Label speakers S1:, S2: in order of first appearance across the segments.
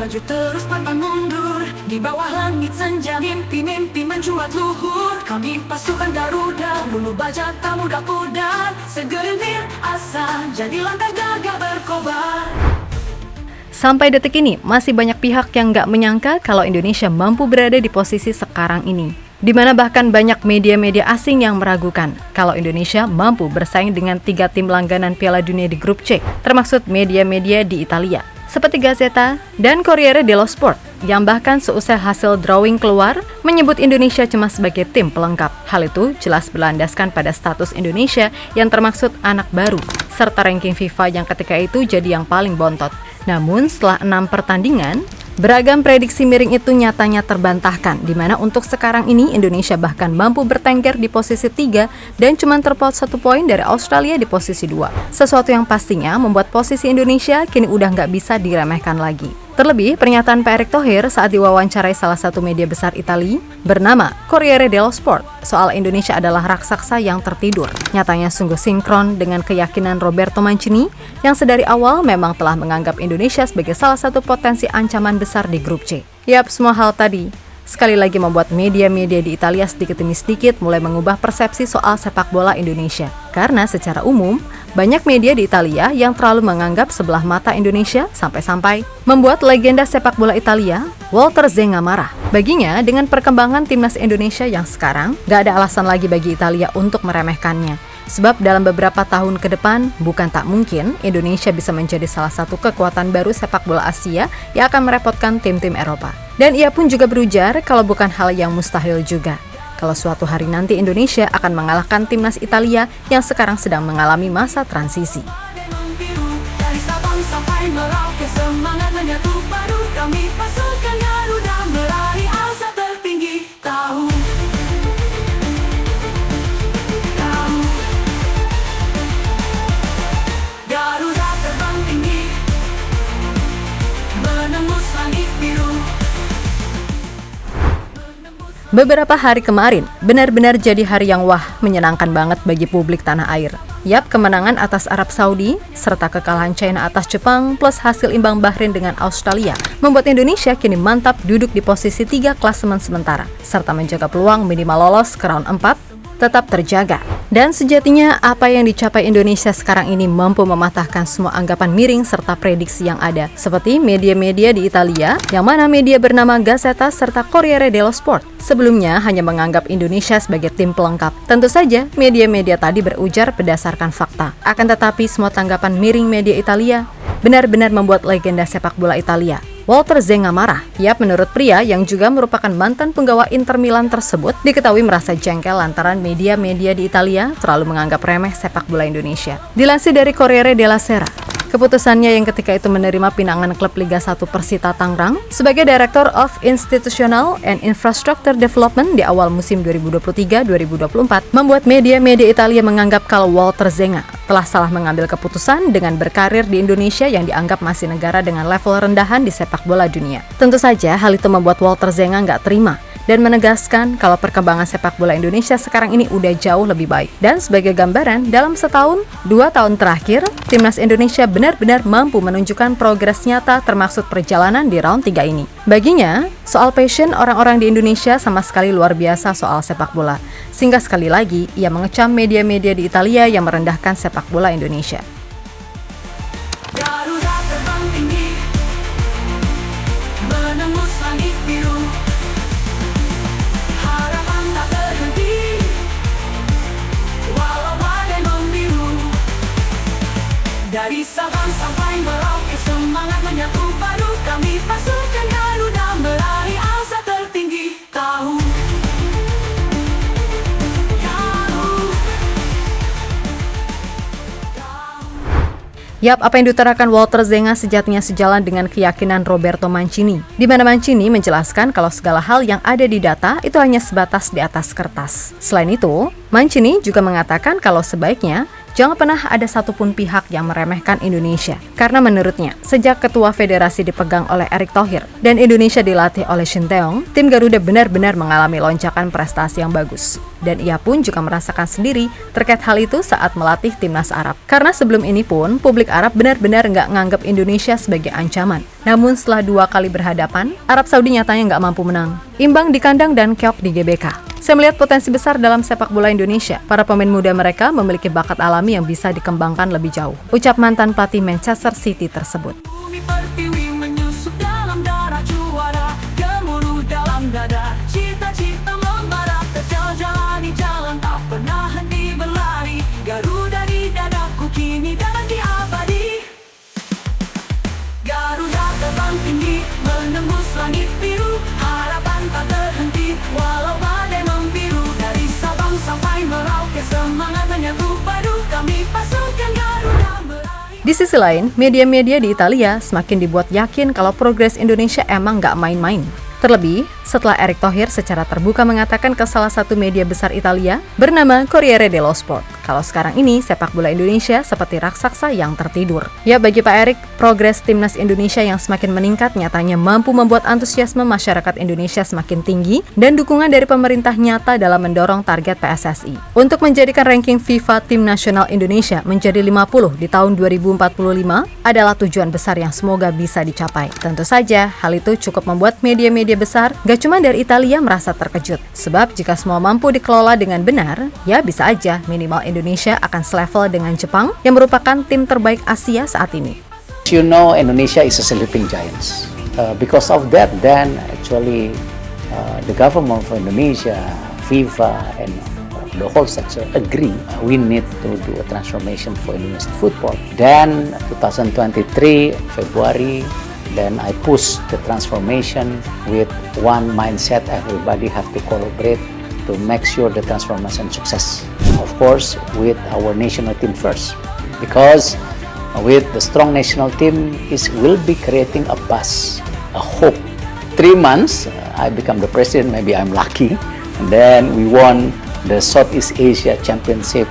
S1: maju terus pantang mundur. Di bawah langit senja mimpi-mimpi mencuat luhur. Kami pasukan Garuda, bulu baja tak mudah pudar. Segelintir asa jadi langkah gagah berkobar.
S2: Sampai detik ini, masih banyak pihak yang nggak menyangka kalau Indonesia mampu berada di posisi sekarang ini. Di mana bahkan banyak media-media asing yang meragukan kalau Indonesia mampu bersaing dengan 3 tim langganan Piala Dunia di grup C, termasuk media-media di Italia, seperti Gazzetta dan Corriere dello Sport, yang bahkan seusai hasil drawing keluar, menyebut Indonesia cuma sebagai tim pelengkap. Hal itu jelas berlandaskan pada status Indonesia yang termaksud anak baru, serta ranking FIFA yang ketika itu jadi yang paling bontot. Namun setelah 6 pertandingan, beragam prediksi miring itu nyatanya terbantahkan, di mana untuk sekarang ini Indonesia bahkan mampu bertengger di posisi 3 dan cuma terpaut 1 poin dari Australia di posisi 2. Sesuatu yang pastinya membuat posisi Indonesia kini udah nggak bisa diremehkan lagi. Terlebih, pernyataan Pak Erick Thohir saat diwawancarai salah satu media besar Italia bernama Corriere dello Sport soal Indonesia adalah raksasa yang tertidur. Nyatanya sungguh sinkron dengan keyakinan Roberto Mancini yang sedari awal memang telah menganggap Indonesia sebagai salah satu potensi ancaman besar di grup C. Yap, semua hal tadi sekali lagi membuat media-media di Italia sedikit demi sedikit mulai mengubah persepsi soal sepak bola Indonesia. Karena secara umum, banyak media di Italia yang terlalu menganggap sebelah mata Indonesia sampai-sampai membuat legenda sepak bola Italia, Walter Zenga marah. Baginya, dengan perkembangan timnas Indonesia yang sekarang, gak ada alasan lagi bagi Italia untuk meremehkannya. Sebab dalam beberapa tahun ke depan, bukan tak mungkin Indonesia bisa menjadi salah satu kekuatan baru sepak bola Asia yang akan merepotkan tim-tim Eropa. Dan ia pun juga berujar kalau bukan hal yang mustahil juga, kalau suatu hari nanti Indonesia akan mengalahkan timnas Italia yang sekarang sedang mengalami masa transisi.
S1: Dari Sabang sampai Merauke semangat menyatu padu. Kami pasukan Garuda meraih asa tertinggi. Tahu Garuda terbang tinggi menembus langit biru.
S2: Beberapa hari kemarin, benar-benar jadi hari yang menyenangkan banget bagi publik tanah air. Yap, kemenangan atas Arab Saudi, serta kekalahan China atas Jepang, plus hasil imbang Bahrain dengan Australia, membuat Indonesia kini mantap duduk di posisi 3 klasemen sementara, serta menjaga peluang minimal lolos ke round 4, tetap terjaga. Dan sejatinya apa yang dicapai Indonesia sekarang ini mampu mematahkan semua anggapan miring serta prediksi yang ada, seperti media-media di Italia, yang mana media bernama Gazzetta serta Corriere dello Sport sebelumnya hanya menganggap Indonesia sebagai tim pelengkap. Tentu saja media-media tadi berujar berdasarkan fakta. Akan tetapi semua tanggapan miring media Italia benar-benar membuat legenda sepak bola Italia, Walter Zenga marah. Yap, menurut pria yang juga merupakan mantan penggawa Inter Milan tersebut, diketahui merasa jengkel lantaran media-media di Italia terlalu menganggap remeh sepak bola Indonesia. Dilansir dari Corriere della Sera, keputusannya yang ketika itu menerima pinangan klub Liga 1 Persita Tangerang sebagai Director of Institutional and Infrastructure Development di awal musim 2023-2024 membuat media-media Italia menganggap kalau Walter Zenga telah salah mengambil keputusan dengan berkarir di Indonesia yang dianggap masih negara dengan level rendahan di sepak bola dunia. Tentu saja hal itu membuat Walter Zenga nggak terima dan menegaskan kalau perkembangan sepak bola Indonesia sekarang ini udah jauh lebih baik. Dan sebagai gambaran, dalam setahun, 2 tahun terakhir, timnas Indonesia benar-benar mampu menunjukkan progres nyata termasuk perjalanan di round 3 ini. Baginya, soal passion orang-orang di Indonesia sama sekali luar biasa soal sepak bola. Sehingga sekali lagi, ia mengecam media-media di Italia yang merendahkan sepak bola Indonesia.
S1: Garuda terbang tinggi menembus langit biru. Harapan tak berhenti walau badai membiru. Dari Sabang sampai Merauke semangat menyatu padu. Kami pasukan Garuda meraih asa tertinggi. Tahu
S2: Yap, apa yang diutarakan Walter Zenga sejatinya sejalan dengan keyakinan Roberto Mancini, di mana Mancini menjelaskan kalau segala hal yang ada di data itu hanya sebatas di atas kertas. Selain itu, Mancini juga mengatakan kalau sebaiknya jangan pernah ada satupun pihak yang meremehkan Indonesia. Karena menurutnya, sejak ketua federasi dipegang oleh Erick Thohir dan Indonesia dilatih oleh Shin Tae-yong, tim Garuda benar-benar mengalami lonjakan prestasi yang bagus. Dan ia pun juga merasakan sendiri terkait hal itu saat melatih timnas Arab. Karena sebelum ini pun, publik Arab benar-benar nggak nganggap Indonesia sebagai ancaman. Namun setelah 2 kali berhadapan, Arab Saudi nyatanya nggak mampu menang. Imbang di kandang dan keok di GBK. Saya melihat potensi besar dalam sepak bola Indonesia. Para pemain muda mereka memiliki bakat alami yang bisa dikembangkan lebih jauh. Ucap mantan pelatih Manchester City tersebut.
S1: Bumi pertiwi menyusup dalam darah juara, gemuruh dalam dada, cita-cita membara, terjalani jalan tak pernah henti berlari. Garuda di dadaku kini dan di abadi. Garuda terbang tinggi menembus langit biru, harapan tak terhenti walau badai membiru. Dari Sabang sampai Merauke semangat menyatu padu, kami pasukan Garuda meraih.
S2: Di sisi lain, media-media di Italia semakin dibuat yakin kalau progres Indonesia emang nggak main-main. Terlebih, setelah Erick Thohir secara terbuka mengatakan ke salah satu media besar Italia bernama Corriere dello Sport, kalau sekarang ini sepak bola Indonesia seperti raksasa yang tertidur. Ya, bagi Pak Erick, progres timnas Indonesia yang semakin meningkat nyatanya mampu membuat antusiasme masyarakat Indonesia semakin tinggi dan dukungan dari pemerintah nyata dalam mendorong target PSSI untuk menjadikan ranking FIFA tim nasional Indonesia menjadi 50 di tahun 2045 adalah tujuan besar yang semoga bisa dicapai. Tentu saja, hal itu cukup membuat media-media besar gak cuma dari Italia merasa terkejut. Sebab jika semua mampu dikelola dengan benar, ya bisa aja minimal Indonesia akan selevel dengan Jepang yang merupakan tim terbaik Asia saat ini.
S3: You know, Indonesia is a sleeping giants. Because of that, then actually the government of Indonesia, FIFA, and the whole sector agree we need to do a transformation for Indonesian football. Then 2023 February, then I push the transformation with one mindset. Everybody have to collaborate to make sure the transformation success. Of course, with our national team first, because with the strong national team will be creating a buzz, a hope. 3 months, I become the president. Maybe I'm lucky, and then we won the Southeast Asia Championship.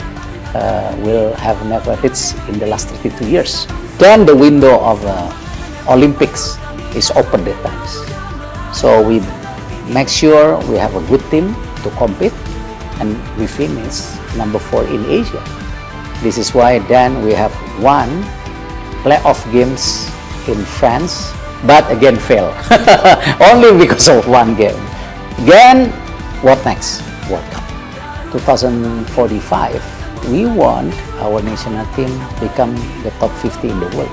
S3: Will have never reached in the last 32 years. Then the window of Olympics is open that times. So we make sure we have a good team to compete, and we finish number 4 in Asia. This is why then we have won playoff games in France, but again fail. Only because of one game. Then what next? World Cup. 2045, we want our national team become the top 50 in the world.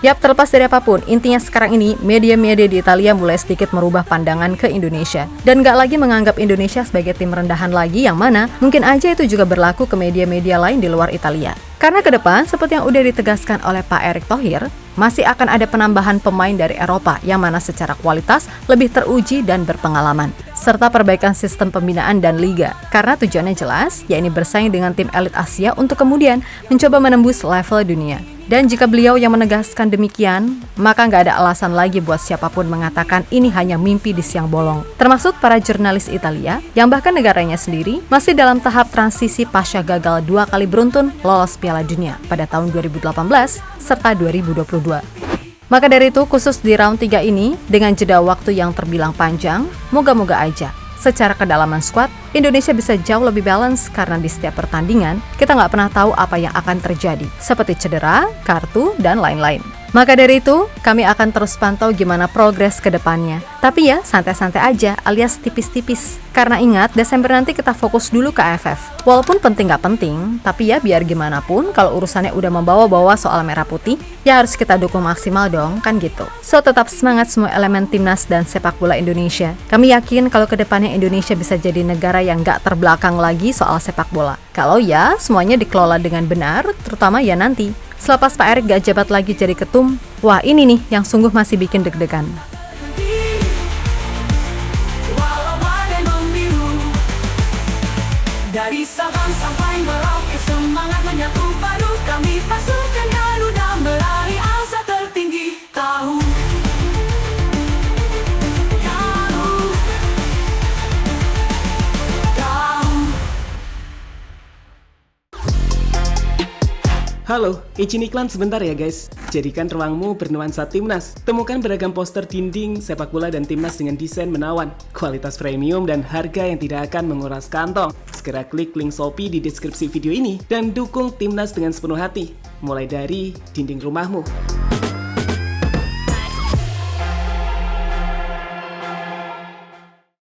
S2: Yap, terlepas dari apapun, intinya sekarang ini media-media di Italia mulai sedikit merubah pandangan ke Indonesia dan gak lagi menganggap Indonesia sebagai tim rendahan lagi, yang mana mungkin aja itu juga berlaku ke media-media lain di luar Italia. Karena ke depan, seperti yang udah ditegaskan oleh Pak Erick Thohir, masih akan ada penambahan pemain dari Eropa yang mana secara kualitas lebih teruji dan berpengalaman, serta perbaikan sistem pembinaan dan liga. Karena tujuannya jelas, yakni bersaing dengan tim elit Asia untuk kemudian mencoba menembus level dunia. Dan jika beliau yang menegaskan demikian, maka nggak ada alasan lagi buat siapapun mengatakan ini hanya mimpi di siang bolong. Termasuk para jurnalis Italia, yang bahkan negaranya sendiri masih dalam tahap transisi pasca gagal 2 kali beruntun lolos Piala Dunia pada tahun 2018 serta 2022. Maka dari itu, khusus di round 3 ini, dengan jeda waktu yang terbilang panjang, moga-moga aja secara kedalaman skuad, Indonesia bisa jauh lebih balance karena di setiap pertandingan, kita nggak pernah tahu apa yang akan terjadi, seperti cedera, kartu, dan lain-lain. Maka dari itu, kami akan terus pantau gimana progres ke depannya. Tapi ya, santai-santai aja alias tipis-tipis. Karena ingat, Desember nanti kita fokus dulu ke AFF. Walaupun penting nggak penting, tapi ya biar gimana pun, kalau urusannya udah membawa-bawa soal merah putih, ya harus kita dukung maksimal dong, kan gitu. So, tetap semangat semua elemen timnas dan sepak bola Indonesia. Kami yakin kalau ke depannya Indonesia bisa jadi negara yang nggak terbelakang lagi soal sepak bola. Kalau ya, semuanya dikelola dengan benar, terutama ya nanti selepas Pak Erick gak jabat lagi jadi ketum, wah ini nih yang sungguh masih bikin deg-degan.
S1: Walau badai membiru, dari Sabang sampai Merauke semangat menyatu padu, kami pasukan Garuda meraih asa tertinggi. Tahu
S4: Halo, izin iklan sebentar ya guys. Jadikan ruangmu bernuansa Timnas. Temukan beragam poster dinding, sepak bola dan Timnas dengan desain menawan, kualitas premium dan harga yang tidak akan menguras kantong. Segera klik link Shopee di deskripsi video ini dan dukung Timnas dengan sepenuh hati. Mulai dari dinding rumahmu.